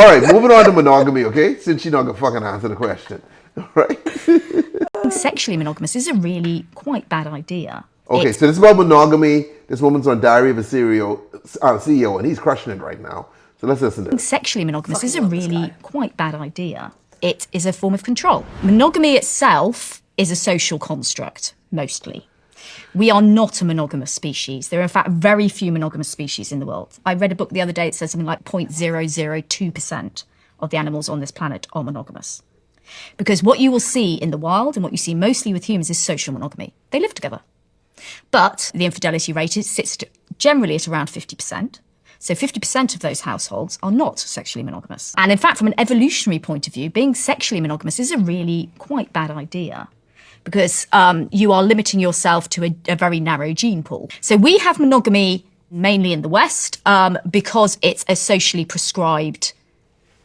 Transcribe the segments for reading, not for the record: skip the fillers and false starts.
All right, moving on to monogamy, okay? Since you're not gonna fucking answer the question, all right? Sexually monogamous is a really quite bad idea. Okay, so this is about monogamy. This woman's on Diary of a CEO, and he's crushing it right now. So let's listen to it. Sexually monogamous is a really quite bad idea. It is a form of control. Monogamy itself is a social construct, mostly. We are not a monogamous species. There are, in fact, very few monogamous species in the world. I read a book the other day that says something like 0.002% of the animals on this planet are monogamous. Because what you will see in the wild and what you see mostly with humans is social monogamy. They live together. But the infidelity rate sits generally at around 50%. So 50% of those households are not sexually monogamous. And in fact, from an evolutionary point of view, being sexually monogamous is a really quite bad idea because you are limiting yourself to a very narrow gene pool. So we have monogamy mainly in the West because it's a socially prescribed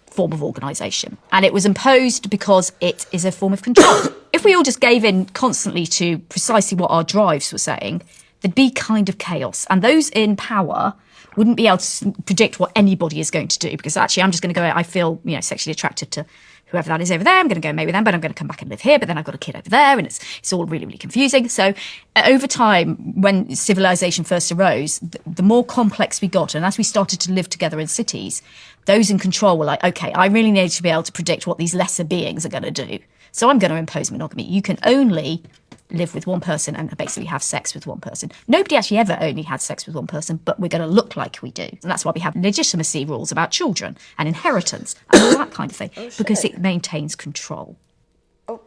form of organisation. And it was imposed because it is a form of control. If we all just gave in constantly to precisely what our drives were saying, there'd be kind of chaos. And those in power wouldn't be able to predict what anybody is going to do because actually I'm just going to go, I feel, sexually attracted to whoever that is over there. I'm going to go mate with them, but I'm going to come back and live here. But then I've got a kid over there and it's all really, really confusing. So over time, when civilization first arose, the more complex we got. And as we started to live together in cities, those in control were like, okay, I really need to be able to predict what these lesser beings are going to do. So I'm going to impose monogamy. You can only live with one person and basically have sex with one person. Nobody actually ever only had sex with one person, but we're going to look like we do. And that's why we have legitimacy rules about children and inheritance and all that kind of thing, because it maintains control. Oh,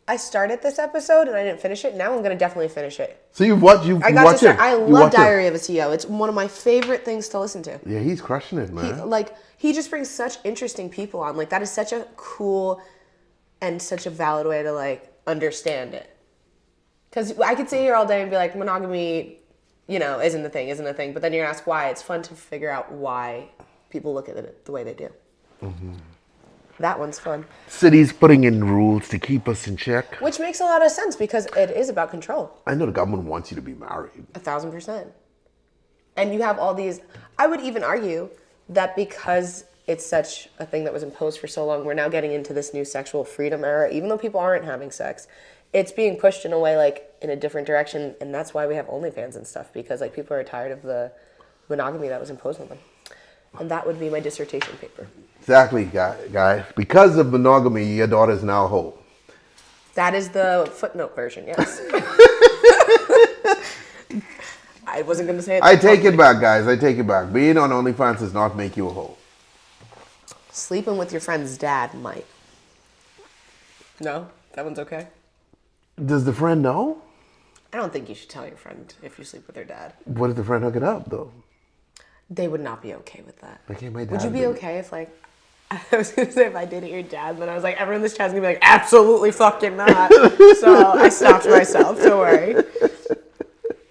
I started this episode and I didn't finish it. Now I'm going to definitely finish it. So you watch it. I love Diary of a CEO. It's one of my favorite things to listen to. Yeah, he's crushing it, man. He just brings such interesting people on. That is such a cool and such a valid way to understand it. Because I could sit here all day and be like, monogamy, isn't a thing. But then you're asked why. It's fun to figure out why people look at it the way they do. Mm-hmm. That one's fun. Cities putting in rules to keep us in check. Which makes a lot of sense because it is about control. I know the government wants you to be married. 1,000%. And you have all these, I would even argue that because it's such a thing that was imposed for so long, we're now getting into this new sexual freedom era, even though people aren't having sex. It's being pushed in a way in a different direction, and that's why we have OnlyFans and stuff, because people are tired of the monogamy that was imposed on them. And that would be my dissertation paper. Exactly, guys. Because of monogamy, your daughter is now whole. That is the footnote version, yes. I wasn't going to say it. I take it back, guys. I take it back. Being on OnlyFans does not make you a hoe. Sleeping with your friend's dad might. No? That one's okay? Does the friend know? I don't think you should tell your friend if you sleep with their dad. What if the friend hook it up, though? They would not be okay with that. Okay, my dad. Would you be okay if, I was going to say if I dated your dad, then I was like, everyone in this chat's going to be like, absolutely fucking not. So I stopped myself, don't worry.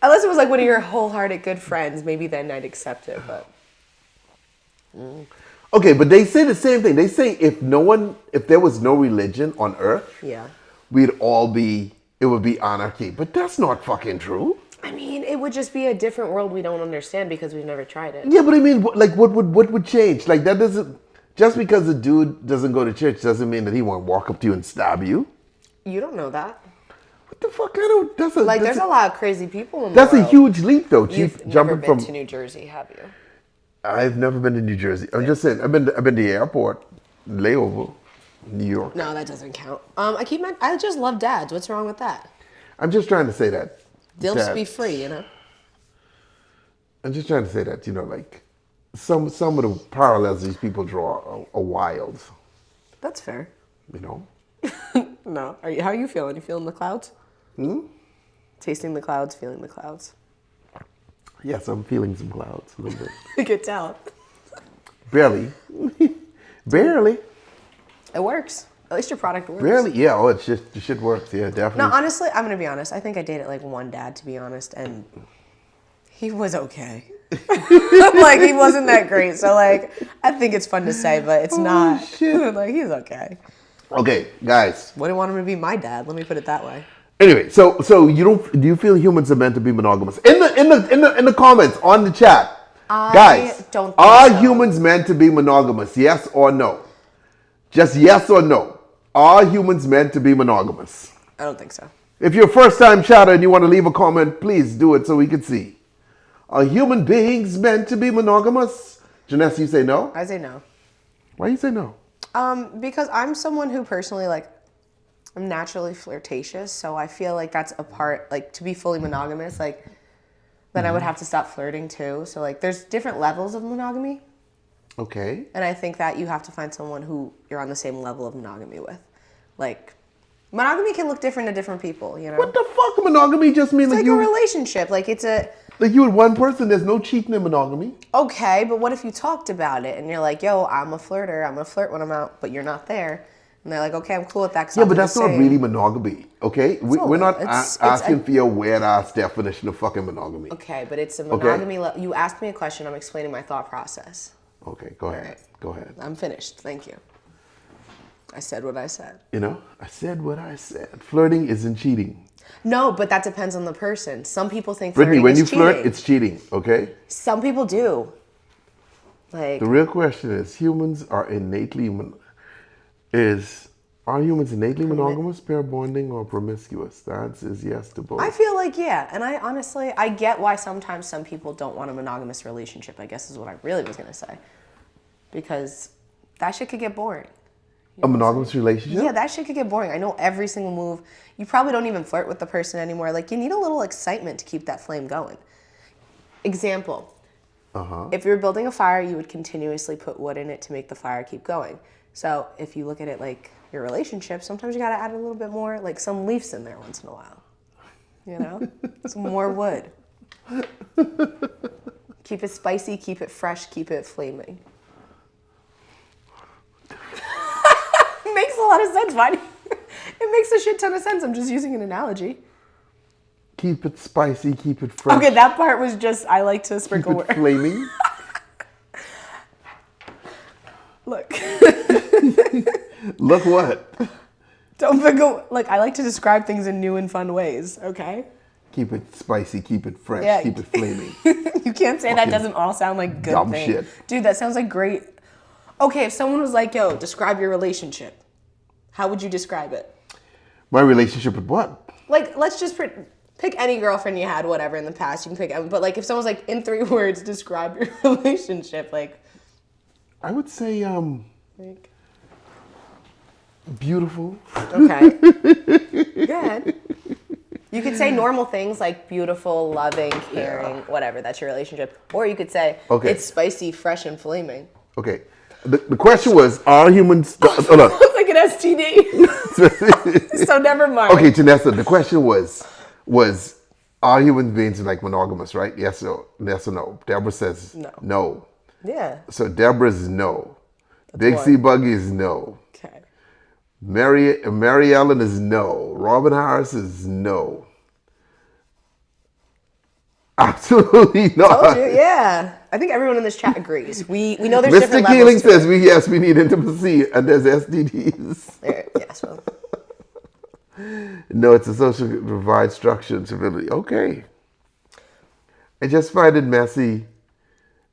Unless it was one of your wholehearted good friends, maybe then I'd accept it, but. Okay, but they say the same thing. They say if there was no religion on earth, yeah, it would be anarchy. But that's not fucking true. I mean, it would just be a different world we don't understand because we've never tried it. Yeah, but I mean, what would change? That doesn't, just because a dude doesn't go to church doesn't mean that he won't walk up to you and stab you. You don't know that. What the fuck? There's a lot of crazy people in the world. That's a huge leap, though, Chief. You've never been to New Jersey, have you? I've never been to New Jersey. I'm just saying, I've been to the airport, layover, New York. No, that doesn't count. I just love dads. What's wrong with that? I'm just trying to say that. They'll just be free, I'm just trying to say that, some of the parallels these people draw are wild. That's fair. No. How are you feeling? You feeling the clouds? Tasting the clouds, feeling the clouds. Yes, I'm feeling some clouds a little bit. You could tell. Barely. Barely. It works. At least your product works. Barely, yeah. Oh, the shit works. Yeah, definitely. No, honestly, I'm gonna be honest. I think I dated one dad, to be honest, and he was okay. He wasn't that great. So I think it's fun to say, but it's not. Shit. He's okay. Okay, guys. Wouldn't want him to be my dad. Let me put it that way. Anyway, so do you feel humans are meant to be monogamous? In the comments on the chat, Guys, don't think are so. humans meant to be monogamous? Yes or no? Just yes or no. Are humans meant to be monogamous? I don't think so. If you're a first-time chatter and you want to leave a comment, please do it so we can see. Are human beings meant to be monogamous? Janessa, you say no? I say no. Why you say no? Because I'm someone who personally, like, I'm naturally flirtatious, so I feel like that's a part, like, to be fully monogamous, like, then I would have to stop flirting too. So, like, there's different levels of monogamy. Okay. And I think that you have to find someone who you're on the same level of monogamy with. Like, monogamy can look different to different people, you know? What the fuck? Monogamy just means It's like like a you, relationship. Like, it's a... like you with one person. There's no cheating in monogamy. Okay, but what if you talked about it and you're like, yo, I'm a flirter. I'm going to flirt when I'm out, but you're not there. And they're like, okay, I'm cool with that. Yeah, but that's not really monogamy, okay? We're not asking for your weird-ass definition of fucking monogamy. Okay, but it's a monogamy... You asked me a question. I'm explaining my thought process. Okay, go ahead. right. Go ahead. I'm finished. Thank you. I said what I said. You know, I said what I said. Flirting isn't cheating. No, but that depends on the person. Some people think Brittany, flirting when is you cheating. flirt, it's cheating, okay? Some people do. Like, The real question is, are humans innately monogamous, pair bonding, or promiscuous? The answer is yes to both. I feel like, yeah. And I honestly, I get why sometimes some people don't want a monogamous relationship, I guess is what I really was going to say. Because that shit could get boring. A monogamous relationship? Yeah, that shit could get boring. I know every single move. You probably don't even flirt with the person anymore. Like, you need a little excitement to keep that flame going. Example. If you were building a fire, you would continuously put wood in it to make the fire keep going. So if you look at it like your relationship, sometimes you got to add a little bit more, like some leaves in there once in a while. You know? Some more wood. Keep it spicy, keep it fresh, keep it flaming. It makes a lot of sense. Why do it makes a shit ton of sense. I'm just using an analogy. Keep it spicy, keep it fresh. Okay, that part was just, I like to Keep sprinkle it flaming. Look. Look what? Don't forget, like, I like to describe things in new and fun ways, okay? Keep it spicy, keep it fresh, Yeah. keep it flaming. You can't say that doesn't all sound like good dumb things. shit. Dude, that sounds like great. Okay, if someone was like, yo, describe your relationship, how would you describe it? My relationship with what? Like, let's just pick any girlfriend you had, whatever, in the past. You can pick, but like, if someone's like, in 3 words, describe your relationship, like. I would say, Like, beautiful. okay. Go ahead. You could say normal things like beautiful, loving, caring, whatever. That's your relationship. Or you could say, it's spicy, fresh, and flaming. Okay. The question was, are humans... Hold on. It's like an STD. So never mind. Okay, Janessa, the question was, are human beings like monogamous, right? Yes or no? Deborah says no. Yeah. So Deborah's no. Big C Buggy is no. Okay. Mary Ellen is no. Robin Harris is no. Absolutely not. Told you, yeah. I think everyone in this chat agrees. We know there's Mr. different Keeling levels to says it. we need intimacy and there's STDs. Yes, well. No, it's a social provide structure and civility. Okay. I just find it messy,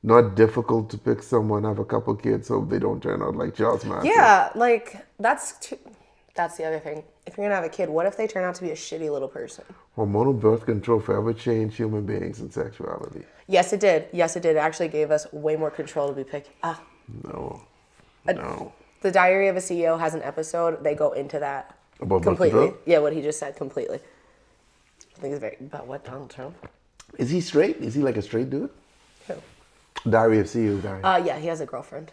not difficult to pick someone, have a couple kids, hope they don't turn out like Charles Manson. Yeah, like, that's the other thing. If you're gonna have a kid, what if they turn out to be a shitty little person? Hormonal birth control forever changed human beings and sexuality. Yes, it did. Yes, it did. It actually gave us way more control to be picky. No. The Diary of a CEO has an episode. They go into that About birth completely. control? Yeah, what he just said completely. I think it's very about what Donald Trump. Is he straight? Is he like a straight dude? Who? Diary of CEO guy. Yeah, he has a girlfriend.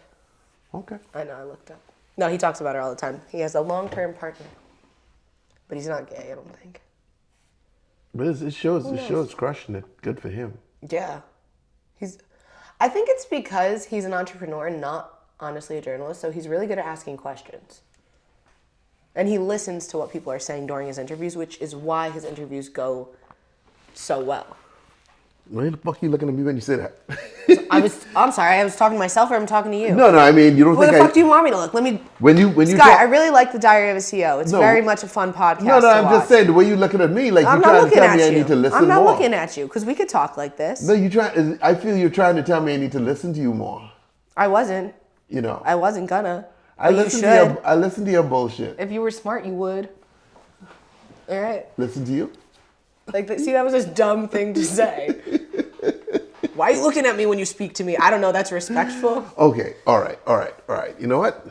Okay. I know. I looked up. No, he talks about her all the time. He has a long-term partner, but he's not gay. I don't think. But it shows crushing it. Good for him. Yeah, I think it's because he's an entrepreneur and not honestly a journalist. So he's really good at asking questions, and he listens to what people are saying during his interviews, which is why his interviews go so well. Why the fuck are you looking at me when you say that? I'm sorry. I was talking to myself, or I'm talking to you. No, I mean, you don't Where think the fuck do you want me to look? Let me. when you Sky, I really like the Diary of a CEO. It's very much a fun podcast. No, to I'm watch. just saying the way you looking at me, like I'm you not trying to looking tell at me I you. need to listen I'm not more. looking at you because we could talk like this. No, I feel you're trying to tell me I need to listen to you more. I wasn't. You know. I wasn't gonna. I But you listen should. to your I listen to your bullshit. If you were smart, you would. All right. Listen to you. Like, see, that was a dumb thing to say. Why are you looking at me when you speak to me? I don't know. That's respectful. Okay. All right. You know what?